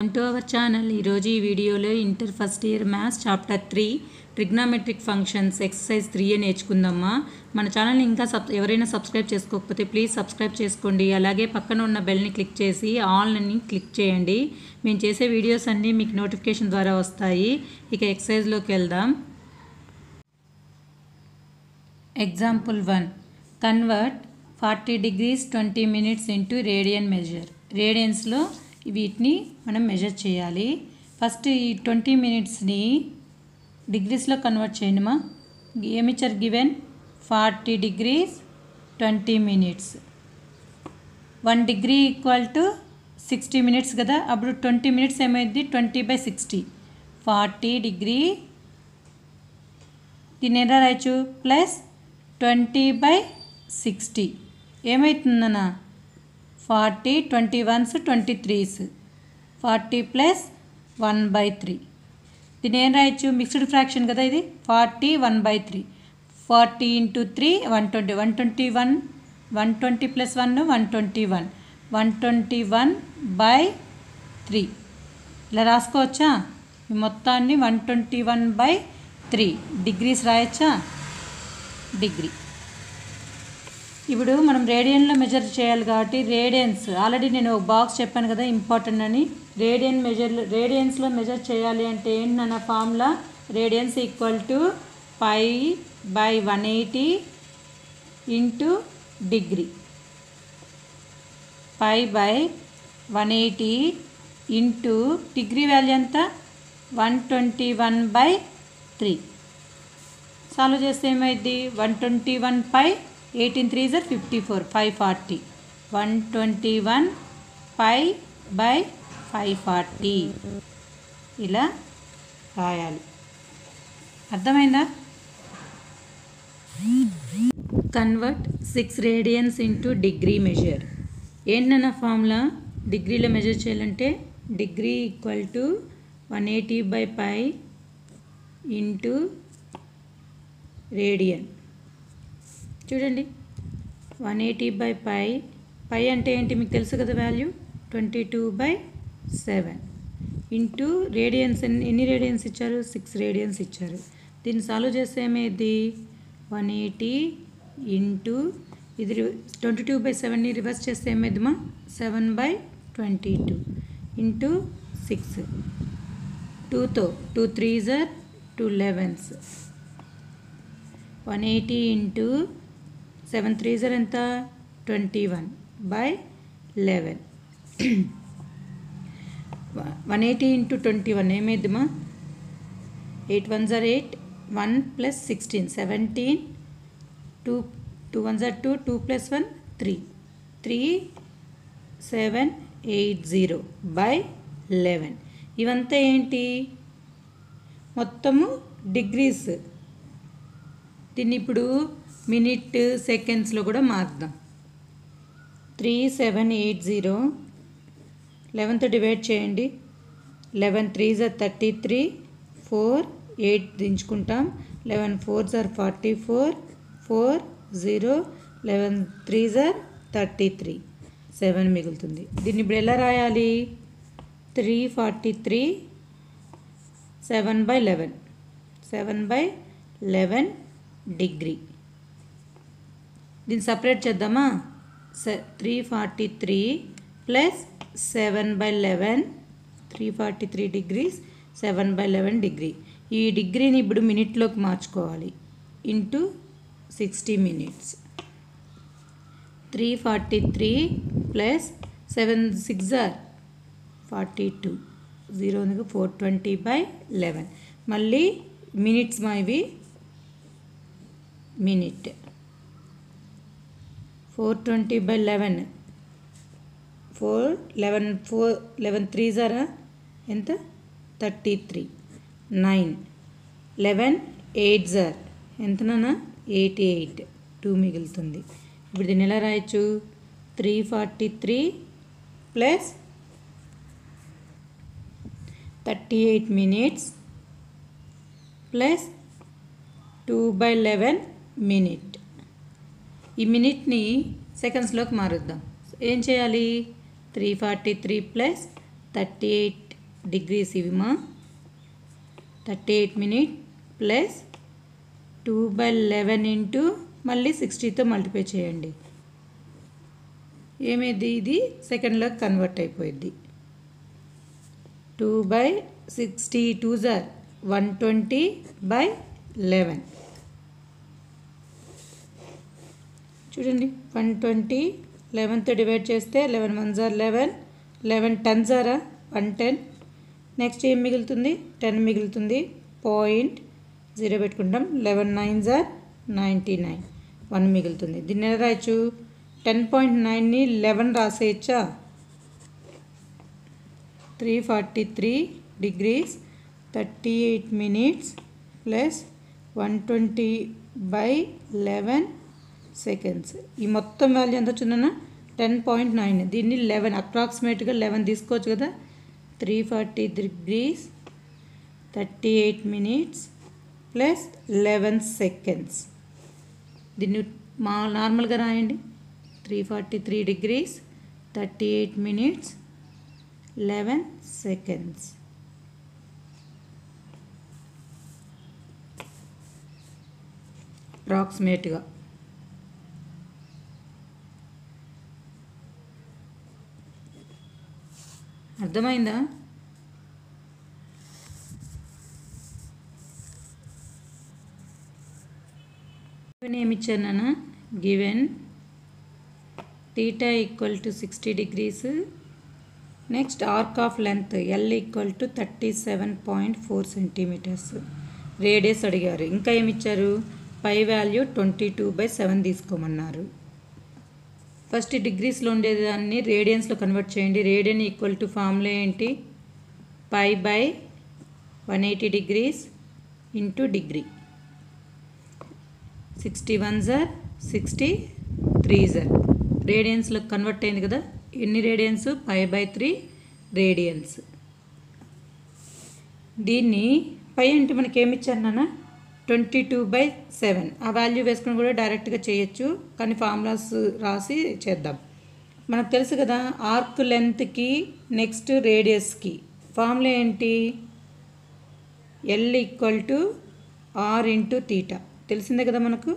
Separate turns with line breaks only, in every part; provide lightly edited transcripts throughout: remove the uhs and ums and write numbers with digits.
Welcome to our channel. ఈరోజు ఈ వీడియోలో inter first year maths chapter 3 trigonometric functions exercise 3 నేర్చుకుందామా. మన ఛానల్ని ఇంకా ఎవరైనా సబ్స్క్రైబ్ చేసుకోకపోతే ప్లీజ్ సబ్స్క్రైబ్ చేసుకోండి. అలాగే పక్కన ఉన్న బెల్ని క్లిక్ చేసి ఆల్ అని క్లిక్ చేయండి. మేము చేసే వీడియోస్ అన్నీ మీకు నోటిఫికేషన్ ద్వారా వస్తాయి. ఇక ఎక్సర్సైజ్లోకి వెళ్దాం. Example 1, convert 40 degrees 20 minutes into radian measure. రేడియన్స్లో వీటిని మనం మెజర్ చేయాలి. ఫస్ట్ ఈ 20 minutesని డిగ్రీస్లో కన్వర్ట్ చేయండి మా. ఏమిచ్చారు given 40 degrees 20 minutes. 1 degree equal to 60 minutes కదా. అప్పుడు 20 minutes ఏమైంది 20/60. 40 degree దీన్ని ఎలా రాయచ్చు ప్లస్ 20/60 ఏమవుతుందన్నా 40 21s 23s 40 ప్లస్ 1/3. దీని ఏం రాయొచ్చు మిక్స్డ్ ఫ్రాక్షన్ కదా. ఇది 40 1/3 40 into 3 120 121 120 plus 1 121 121/3 ఇలా రాసుకోవచ్చా. ఈ మొత్తాన్ని 121/3 డిగ్రీస్ రాయొచ్చా. డిగ్రీ. ఇప్పుడు మనం రేడియన్లో మెజర్ చేయాలి కాబట్టి రేడియన్స్ ఆల్రెడీ నేను ఒక బాక్స్ చెప్పాను కదా ఇంపార్టెంట్ అని. రేడియన్స్లో మెజర్ చేయాలి అంటే ఏంటన్న formula radians equal to π/180 into degree. π/180 into degree value ఎంత 121/3. సాల్వ్ చేస్తే ఏమైంది 121 18 3s 54 540 121 ఇలా రాయాలి. అర్థమైందా. Convert 6 radians into degree measure. ఏంటన్న ఫార్ములా డిగ్రీలో మెజర్ చేయాలంటే degree equal to 180/π into radian. చూడండి 180/π. పై అంటే ఏంటి మీకు తెలుసు కదా వాల్యూ 22/7 ఇంటూ రేడియన్స్. ఎన్ని రేడియన్స్ ఇచ్చారు 6 రేడియన్స్ ఇచ్చారు. దీన్ని సాల్వ్ చేస్తే ఏమైంది 180 ఇంటూ ఇది 22/7ని రివర్స్ చేస్తే ఏమైందమ్మా 7/22 ఇంటూ 6 2తో 2 3s 2 11s 180 ఇంటూ 7 3s ఎంత 21/11 180 ఇంటూ 21 ఏమైందమ్మా 8 1s 8 1 + 16 17 2 2 1s 2 2 + 1 3 3780/11. ఇవంతా ఏంటి మొత్తము డిగ్రీస్. దీన్ని ఇప్పుడు మినిట్ సెకండ్స్లో కూడా మార్చుదాం. 3780 11తో డివైడ్ చేయండి. 11 3s 33 4 8 దించుకుంటాం. 11 4s 44 4 0 11 3s 33 7 మిగులుతుంది. దీన్ని ఇప్పుడు ఎలా రాయాలి 343 7/11 7/11 డిగ్రీ. దీన్ని సపరేట్ చేద్దామా 343 ప్లస్ 7/11 343 డిగ్రీస్ 7/11 డిగ్రీ. ఈ డిగ్రీని ఇప్పుడు మినిట్లోకి మార్చుకోవాలి ఇంటూ 60 minutes. 343 ప్లస్ 7 6 42 0 420/11. మళ్ళీ మినిట్స్ మా ఇవి మినిట్ 420/11 11 3s ఎంత 33 9 11 8s ఎంతనా 88 2 మిగులుతుంది. ఇప్పుడు దీన్ని ఎలా రాయొచ్చు 343 ప్లస్ 38 minutes ప్లస్ 2/11 మినిట్. ఈ మినిట్ని సెకండ్స్లోకి మారుద్దాం. ఏం చేయాలి 343 ప్లస్ 38 డిగ్రీస్ ఇవిమా 38 minutes ప్లస్ 2/11 ఇంటూ మళ్ళీ 60తో మల్టిప్లై చేయండి. ఏమైంది, ఇది సెకండ్లోకి కన్వర్ట్ అయిపోయింది. 2/60 2s are 120/11. చూడండి 120 11తో డివైడ్ చేస్తే 11 1s are 11, 11 10s are 110. Next ఏం మిగులుతుంది, 10 మిగులుతుంది. 0.0 పెట్టుకుంటాం. 11 9s are 99, 1 మిగులుతుంది. దీన్ని ఎలా రాయచ్చు, 10.9ని 11 రాసేయచ్చా. 343 degrees 38 minutes ప్లస్ 120/11 seconds. ఈ మొత్తం వాల్యూ ఎంత వచ్చిందన్నా 10.9. దీన్ని 11 అప్రాక్సిమేట్గా 11 తీసుకోవచ్చు కదా. 340 degrees 38 minutes ప్లస్ 11 seconds. దీన్ని నార్మల్గా రాయండి. 343 degrees 38 minutes 11 seconds. అప్రాక్సిమేట్గా అర్థమైందా? ఏమి ఇచ్చాను నాన్న, given theta equal to 60 degrees. Next arc of length L equal to 37.4 centimeters. Radius అడిగారు. ఇంకా ఏమి ఇచ్చారు, పై వాల్యూ 22/7 తీసుకోమన్నారు. ఫస్ట్ డిగ్రీస్లో ఉండేదాన్ని రేడియన్స్లో కన్వర్ట్ చేయండి. రేడియన్ ఈక్వల్ టు ఫార్ములా ఏంటి, π/180 degrees into degree. 61s are 63s are రేడియన్స్లో కన్వర్ట్ అయింది కదా. ఎన్ని రేడియన్స్, π/3 రేడియన్స్. దీన్ని పై అంటే మనకి ఏమి ఇచ్చారు నాన్న, 22/7. ఆ వాల్యూ వేసుకుని కూడా డైరెక్ట్గా చేయొచ్చు, కానీ ఫార్ములాస్ రాసి చేద్దాం. మనకు తెలుసు కదా ఆర్క్ లెంత్కి నెక్స్ట్ రేడియస్కి ఫార్ములా ఏంటి, L equal to R into theta. తెలిసిందే కదా మనకు.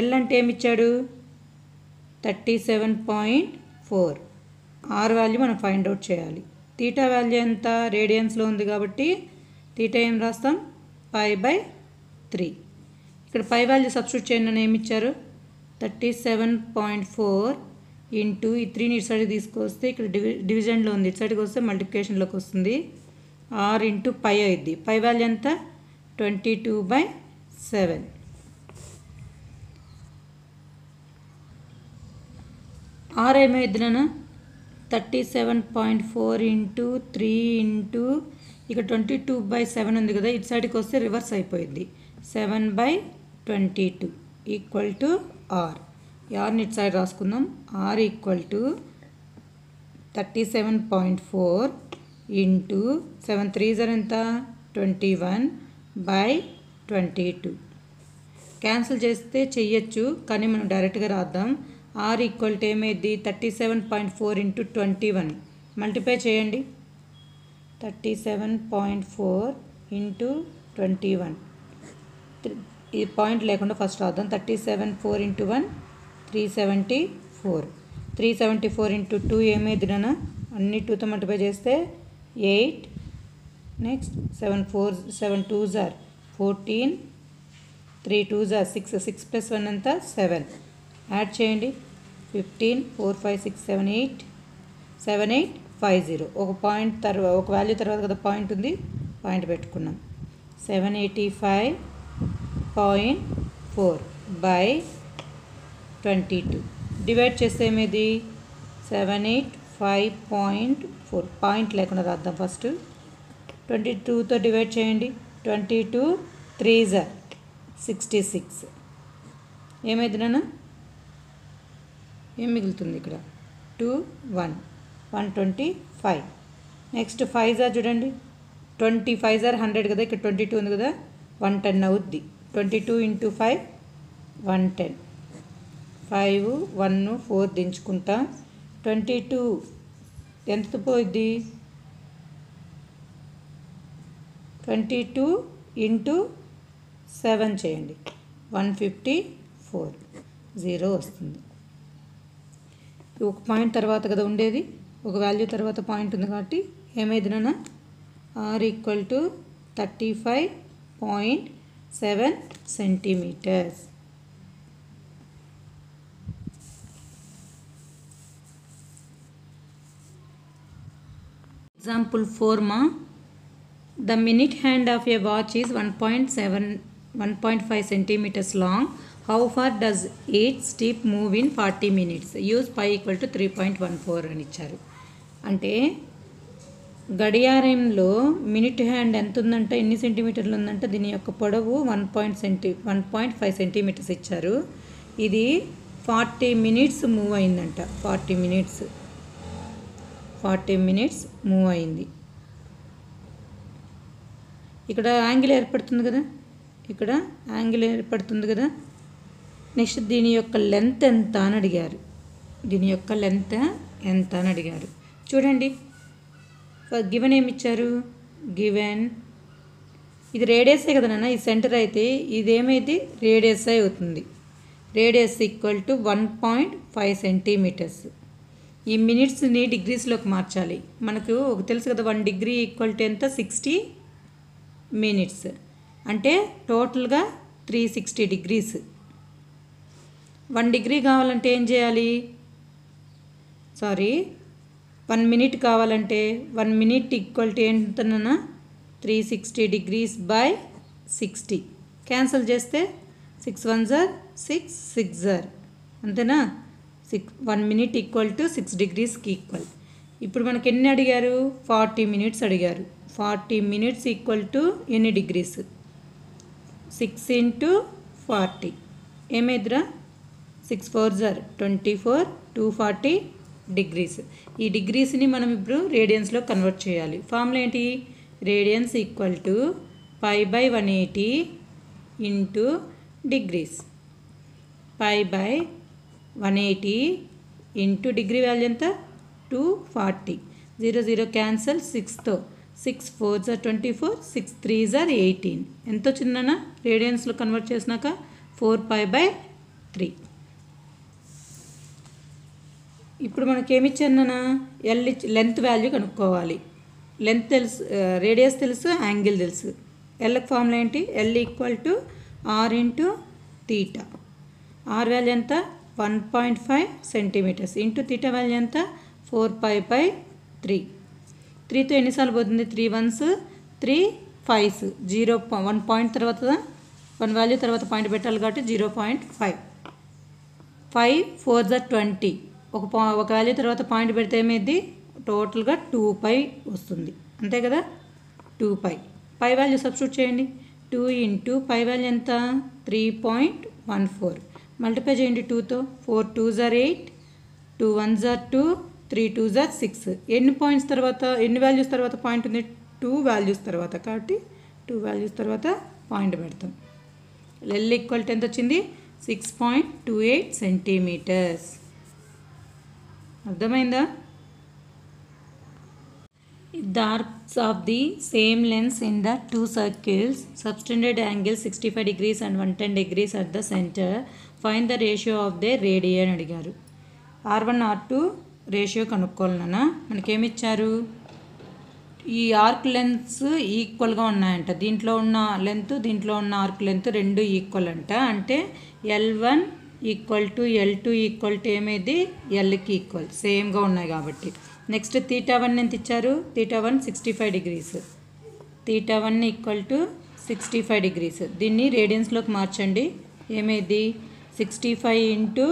L అంటే ఏమి ఇచ్చాడు, 37.4. R వాల్యూ మనం ఫైండ్ అవుట్ చేయాలి. తీటా వాల్యూ ఎంత, రేడియన్స్లో ఉంది కాబట్టి తీటా ఏం రాస్తాం, π/3. ఇక్కడ పై వాల్యూ సబ్స్టిట్యూట్ చేయండి అని ఏమి ఇచ్చారు, 37.4 ఇంటూ ఈ 3ని ఇటు సైడ్కి తీసుకొస్తే ఇక్కడ డివిజన్లో ఉంది, ఇటు సైడ్కి వస్తే మల్టిప్లికేషన్లోకి వస్తుంది. R ఇంటూ పై అయింది. పై వాల్యూ ఎంత, 22/7. R ఏమైంది నాన్న, 37.4 ఇంటూ 3 ఇంటూ ఇక 22/7 ఉంది కదా, ఇటు సైడ్కి వస్తే రివర్స్ అయిపోయింది. 7/22 ఈక్వల్ టు R. ఆర్ని ఇటు సైడ్ రాసుకుందాం. R equal to 37.4 into 7 3s are ఎంత, 21/22. క్యాన్సిల్ చేస్తే చెయ్యొచ్చు, కానీ మనం డైరెక్ట్గా రాద్దాం. R ఈక్వల్ టు ఏమైంది, 37.4 ఇంటూ 21 మల్టిప్లై చేయండి. 37.4 ఇంటూ 21, ఈ పాయింట్ లేకుండా ఫస్ట్ రాద్దాం. 37.4 ఇంటూ 1 374. 374 ఇంటూ 2 ఏమైంది నాన్న, అన్ని 2తో మల్టిప్లై చేస్తే 8. Next 7 2s are 14, 3 2s are 6, 6 + 1 ఎంత 7. యాడ్ చేయండి. 15 4 5 6 7 8 7850. ఒక పాయింట్ తర్వాత ఒక వాల్యూ తర్వాత కదా పాయింట్ ఉంది, పాయింట్ పెట్టుకున్నాం. 785.4/22 డివైడ్ చేస్తే ఏమేది 785.4. పాయింట్ లేకుండా రాద్దాం. ఫస్ట్ 22తో డివైడ్ చేయండి. 22 3s are 66. ఏమైంది నాన్న, ఏం మిగులుతుంది ఇక్కడ, 2 1 125. నెక్స్ట్ 5s are చూడండి, 25s are 100 కదా, ఇక్కడ 22 ఉంది కదా, 110 అవుద్ది. 22 ఇంటూ 5 110. 5 1 4 దించుకుంటా. 22 ఎంత పోయిద్ది, 22 ఇంటూ 7 చేయండి, 154 0 వస్తుంది. ఒక పాయింట్ తర్వాత కదా ఉండేది, ఒక వాల్యూ తర్వాత పాయింట్ ఉంది కాబట్టి ఏమైంది నాన్న, r equal to 35.7 centimetres. Example 4 ma, the minute hand of a watch is 1.5 centimeters long. How far does its tip move in 40 minutes? Use pi equal to 3.14 అని ఇచ్చారు. అంటే గడియారంలో మినిట్ హ్యాండ్ ఎంత ఉందంటే, ఎన్ని సెంటీమీటర్లు ఉందంటే దీని యొక్క పొడవు 1.5 సెంటీమీటర్స్ ఇచ్చారు. ఇది 40 మినిట్స్ మూవ్ అయిందంట. 40 మినిట్స్ మూవ్ అయింది. ఇక్కడ యాంగిల్ ఏర్పడుతుంది కదా, నెక్స్ట్ దీని యొక్క లెంత్ ఎంత అని అడిగారు. చూడండి, గివెన్ ఏమి ఇచ్చారు, గివెన్ ఇది రేడియసే కదా నాన్న, ఈ సెంటర్ అయితే ఇదేమైంది రేడియస్ అవుతుంది. Radius equal to 1.5 centimetres. ఈ మినిట్స్ని డిగ్రీస్లోకి మార్చాలి. మనకు ఒక తెలుసు కదా, 1 డిగ్రీ ఈక్వల్ టు ఎంత, 60 మినిట్స్. అంటే టోటల్గా 360 డిగ్రీస్. 1 డిగ్రీ కావాలంటే ఏం చేయాలి, 1 మినిట్ కావాలంటే 1 మినిట్ ఈక్వల్ టు ఏంటన్నా 360 డిగ్రీస్ బై 60. క్యాన్సిల్ చేస్తే 6 1 6 6 అంతేనా. 1 మినిట్ ఈక్వల్ టు 6 డిగ్రీస్కి ఈక్వల్. ఇప్పుడు మనకి ఎన్ని అడిగారు, 40 మినిట్స్ అడిగారు. 40 మినిట్స్ ఈక్వల్ టు ఎన్ని డిగ్రీస్, 6 ఇంటూ 40 ఏమైద్రా, 6 4 24, 240 డిగ్రీస్. ఈ డిగ్రీస్ని మనం ఇప్పుడు రేడియన్స్లో కన్వర్ట్ చేయాలి. ఫార్ములా ఏంటి, radians equal to pi by 180 into degrees. Pi by 180 into degree value ఎంత, 240. 0 0 క్యాన్సల్, 6తో 6 4 24, 6 3 18. ఎంత వచ్చిందన్న రేడియన్స్లో కన్వర్ట్ చేసినాక 4π/3. ఇప్పుడు మనకేమి ఇచ్చానన్నా, లెంత్ వాల్యూ కనుక్కోవాలి. లెంత్ తెలుసు, రేడియస్ తెలుసు, యాంగిల్ తెలుసు. ఎల్కి ఫార్ములా ఏంటి, L equal to R into theta. R value ఎంత, 1.5 సెంటీమీటర్స్ ఇంటూ తీటా వాల్యూ ఎంత, 4π/3. 3తో ఎన్నిసార్లు పోతుంది, 3 1s 3 5s. 1 పాయింట్ తర్వాత 1 వాల్యూ తర్వాత పాయింట్ పెట్టాలి కాబట్టి 0.5. 5 4 20. ఒక వాల్యూ తర్వాత పాయింట్ పెడితే ఏమైంది, టోటల్గా 2π వస్తుంది. అంతే కదా, 2π. పై వాల్యూ సబ్స్టిట్యూట్ చేయండి. 2 ఇంటూ పై వాల్యూ ఎంత, 3.14. మల్టిప్లై చేయండి 2తో. 4 2s 8, 2 1s 2, 3 2s 6. ఎన్ని పాయింట్స్ తర్వాత, ఎన్ని వాల్యూస్ తర్వాత పాయింట్ ఉంది, 2 వాల్యూస్ తర్వాత. కాబట్టి 2 వాల్యూస్ తర్వాత పాయింట్ పెడతాం. ఎల్ ఈక్వల్ టు ఎంత వచ్చింది, 6.28 సెంటీమీటర్స్. అర్థమైందా. The arcs of the same length in the two circles subtended angle 65 degrees and 110 degrees at the center. Find the ratio of their radii అని అడిగారు. R1 R2 ratio కనుక్కోవాలన్నా. మనకేమి ఇచ్చారు, ఈ arc lengths ఈక్వల్గా ఉన్నాయంట. దీంట్లో ఉన్న లెంత్, దీంట్లో ఉన్న ఆర్క్ లెంత్ రెండు ఈక్వల్ అంట. అంటే L1 equal to L2 equal to ఏమైంది, ఎల్కి ఈక్వల్, సేమ్గా ఉన్నాయి కాబట్టి. నెక్స్ట్ θ1 ఎంత ఇచ్చారు, θ1 65 డిగ్రీస్. θ1 equal to 65 degrees. దీన్ని రేడియన్స్లోకి మార్చండి. ఏమైంది, 65 ఇంటూ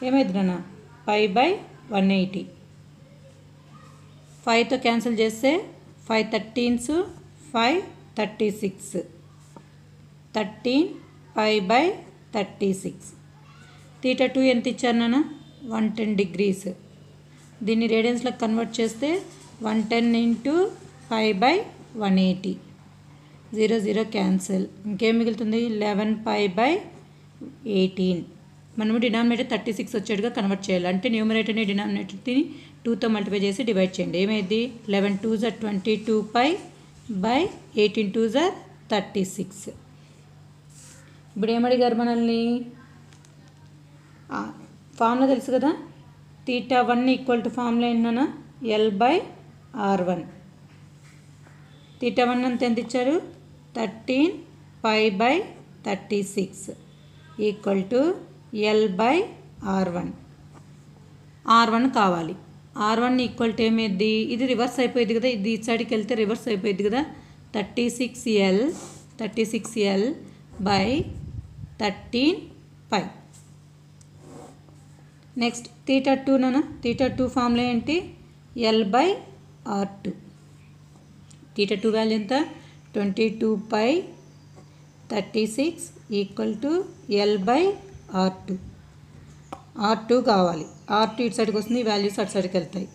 ఏమైంది నాన్న, π/180. 5తో క్యాన్సిల్ చేస్తే 5 13s 5 36, 13 π/36. θ2 ఎంత ఇచ్చారు నాన్న, 110 డిగ్రీస్. దీన్ని రేడియన్స్లో కన్వర్ట్ చేస్తే 110 ఇంటూ π/180. 0 0 క్యాన్సిల్. ఇంకేం మిగులుతుంది, 11 π/18. మనము డినామినేటర్ 36 వచ్చేట్టుగా కన్వర్ట్ చేయాలి. అంటే న్యూమరేటర్ని డినామినేటర్ని 2తో మల్టిప్లై చేసి డివైడ్ చేయండి. ఏమైంది, 11 2s 22π, బై 18 2 * 36. ఇప్పుడు ఏమడిగారు మనల్ని? ఫార్ములా తెలుసు కదా, θ1 = ఫార్ములా ఏంటన్నా L/R1. θ1 అంత ఎంత ఇచ్చారు? 13 π/36 = L/R1. R1 కావాలి. R1 = ఏమైంది? ఇది రివర్స్ అయిపోయింది కదా, ఇది ఈ సైడ్కి వెళ్తే రివర్స్ అయిపోయింది కదా. 36L/13 π. నెక్స్ట్ θ2 θ2 ఫార్ములా ఏంటి? L/R2. θ2 వాల్యూ ఎంత? 22 π/36 = L/R2. R2 కావాలి. R2 ఇటు సైడ్కి వస్తుంది, వాల్యూస్ అటు సైడ్కి వెళ్తాయి,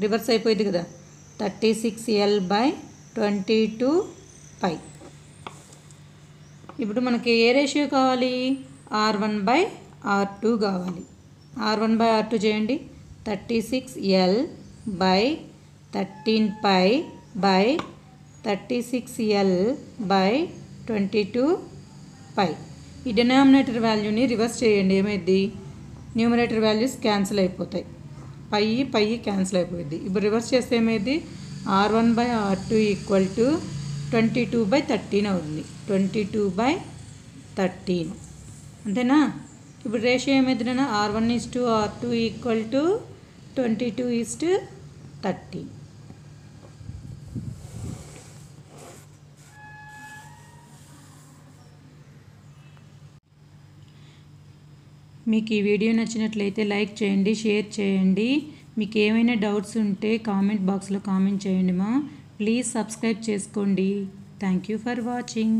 రివర్స్ అయిపోయింది కదా. 36L/22 π. ఇప్పుడు మనకి ఏ రేషియో కావాలి? R1/R2 కావాలి. R1/R2 చేయండి. 36L/13 π/36L/22 π. ఈ డినామినేటర్ వాల్యూని రివర్స్ చేయండి. ఏమైంది? న్యూమరేటర్ వాల్యూస్ క్యాన్సిల్ అయిపోతాయి, పై క్యాన్సిల్ అయిపోయింది. ఇప్పుడు రివర్స్ చేస్తే ఏమైంది? R1/R2 = 22/13 అవుతుంది. 22/13 అంతేనా? ఇప్పుడు రేషియో ఏమైంది? R1:R2 = 22:13. మీకు ఈ వీడియో నచ్చినట్లయితే లైక్ చేయండి, షేర్ చేయండి. మీకు ఏమైనా డౌట్స్ ఉంటే కామెంట్ బాక్స్లో కామెంట్ చేయండి. ప్లీజ్ సబ్స్క్రైబ్ చేసుకోండి. Thank you for watching.